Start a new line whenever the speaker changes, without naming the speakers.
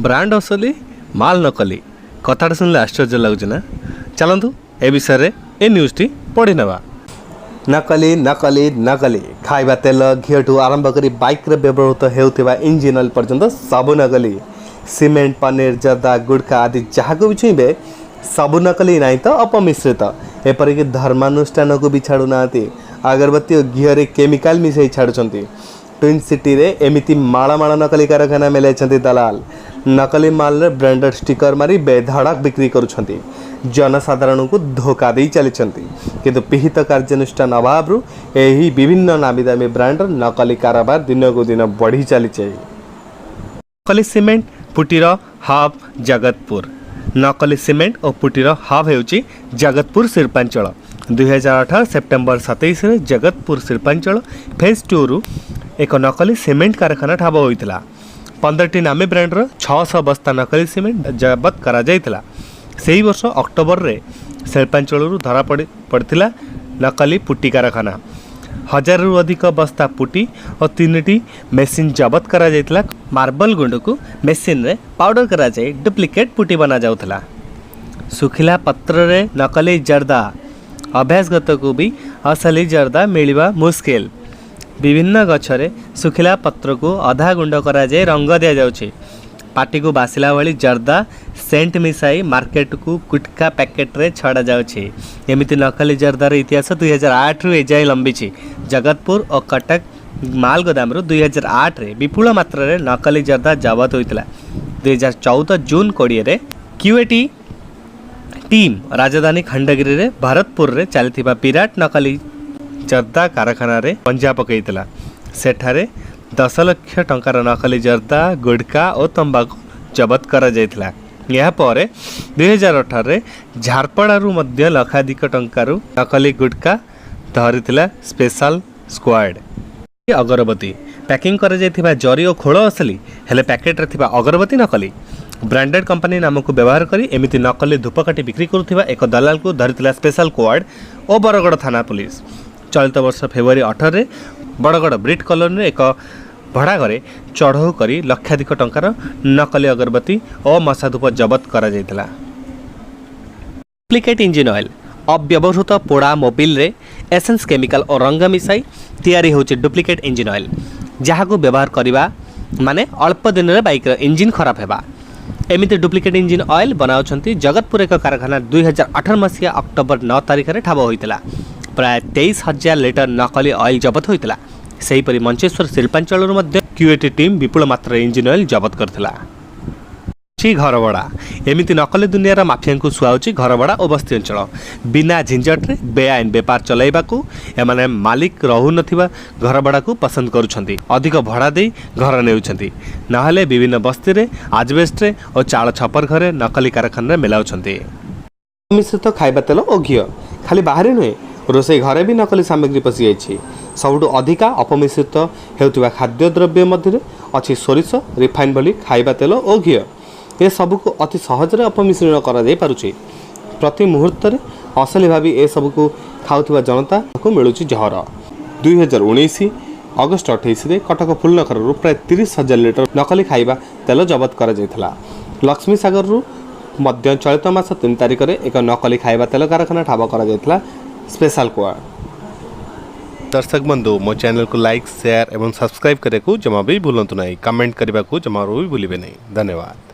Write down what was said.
Brand असली माल नकली कथाटा शुणिले आश्चर्य लगुच ना। चलतु ए विषय ए न्यूज़टी पढ़ी नवा। नकली नकली नकली खाइबा तेल घी आरंभ कर बाइक व्यवहृत होता इंजिन ऑयल पर्यंत सबु नकली। सीमेंट पनीर जर्दा गुड़खा आदि जहाँ को भी छुईबे सबु नकली नहीं तो अपमिश्रित। एपरिक धर्मानुष्ठान को भी छाड़ू ना अगरबत्ती और घी केमिकाल मिसई छाड़ुंट। ट्विन सिटी रे एमिति माला माला नकली कारखाना मेले दलाल नकली माल ब्रांडेड स्टिकर मारी बेधड़क बिक्री करुछंती। जनसाधारण को धोखा दे चली किंतु पिहित कार्यानुष्ठान अभाव एही विभिन्न नामी दामी ब्रांड नकली कारोबार दिन को दिन बढ़ी चली। नकली सीमेंट पुटीर हब जगतपुर। नकली सीमेंट और पुटीर हब होउची जगतपुर शिल्पांचल। 2018 सेप्टेम्बर 27 जगतपुर शिल्पांचल फेज 2 रु एक नकली सीमेंट कारखाना ठाब होता। 15टी नामी ब्रांडर 600 बस्ता नकली सीमेंट जबत करा जायतिला। सेही वर्ष अक्टोबर रे शिल्पांचल धरा पड़ता नकली पुटी कारखाना। 1000 रु अधिक बस्ता पुटी और 3टी मेसीन जबत करा जायतिला। मार्बल गुंड को मेसीन रे पाउडर करा जाय डुप्लिकेट पुटी बना जाउथला। सुखिला पत्र रे नकली जर्दा अभ्यासगत को भी असली जर्दा मिलवा मुश्किल। विभिन्न गछरे सुखिला पत्र को अधा गुंड करा जाय रंग दिया जाउछि। पार्टी को बासिला वाली जर्दा सेंट मिसाई मार्केट को गुटखा पैकेट रे छड़ा जाउछि। एमिति नकली जर्दार इतिहास 2008 रु एजाय लंबी। जगतपुर और कटक माल गोदाम 2008 रे विपुल मात्रा रे नकली जर्दा जबत होइतिला। 2014 जून 20 रे क्यूएटी टीम राजधानी खंडगिरी रे भरतपुर रे चलथिबा विराट नकली जर्दा कारखाना रे पंजा पकईतिला। सेठारे 10 लाख टंकार नकली जर्दा गुड़का और तंबाकू जबत करा जायतिला। यह पर 2018 रे झारपड़ारू मध्य लक्षाधिक टंकार नकली गुड़का धरिथिला स्पेशल स्क्वाड। अगरबत्ती पैकिंग करा जायथिबा जरी और खोल असली हेले पैकेट रे थिबा अगरबत्ती नकली। ब्रांडेड कंपनी नाम को व्यवहार करी एमिति नकली धूपकाठी बिक्री करुथिबा एक दलाल को धरिथिला स्पेशल स्क्वाड और बरगड़ थाना पुलिस। चलित वर्ष फेब्रुआरी 18 बड़गड़ ब्रिट कॉलोनी एक भड़ा घरे चढ़ऊ करी लक्षाधिक टंकार नकली अगरबत्ती और मशाधूप जबत करा जायतिला। डुप्लिकेट इंजिन ऑयल अव्यवहृत पोड़ा मोबिल रे एसेंस केमिकल और रंग मिसाई तैयारी होची डुप्लिकेट इंजिन ऑयल जहाँ को व्यवहार करवा माने अल्प दिन रे बाइक इंजिन खराब हेबा। एमिति डुप्लिकेट इंजिन ऑयल बनाउछंती जगतपुर एक कारखाना 2018 मसीहा अक्टोबर 9 तारिख रे ठाब होइतिला। प्राय 23,000 लिटर नकली ऑयल जबत होइतिला। सेहीपरि मंचेश्वर शिल्पांचल मध्य क्यूएटी टीम विपुल मात्रा इंजिन ऑयल जबत करथिला। घर भड़ा एमिति नकली दुनियार माफिया को सुआउची घर भड़ा और बस्ती अंचल बिना झिंझट रे बेआईन बेपार चलाइबाकू एमाने मालिक रहू नथिबा घर भड़ा को पसंद करुछंती। अधिक भड़ा दे घर नेउछंती नहले विभिन्न बस्ती रे आजबेस्ट रे और चाल छपर घरे नकली कारखाना मेलाउछंती। मिश्रित खाइबा तेल और घी खाली बाहर नुहे रोषे घरे भी नकली सामग्री पशि जाइछि। सबुठु अधिका अपमिश्रित हेउथिबा खाद्य द्रव्य मध्य अछि सोरिष रिफाइन भली खाइबा तेल और घी। ये सब को अति सहज अपमिश्रण करा जाय पारुछि। प्रति मुहूर्त रे असली भावी ए सब को खाउथिबा जनता को मिलुछि जहर। 2019 अगस्त 28 रे कटक फुलनखर रु प्राय 30,000 लिटर नकली खाइबा तेल जबत करा जायथिला। लक्ष्मी सागर रु मध्य चलित मास 3 तारिख रे एक नकली खाइबा तेल कारखाना ठाब करा जायथिला स्पेशल क्वाड। दर्शक बंधु मो चैनल को लाइक शेयर एवं सब्सक्राइब करे को जमा भी भूलंतु नहीं। कमेंट करने को जमा भी भूलिबे नहीं। धन्यवाद।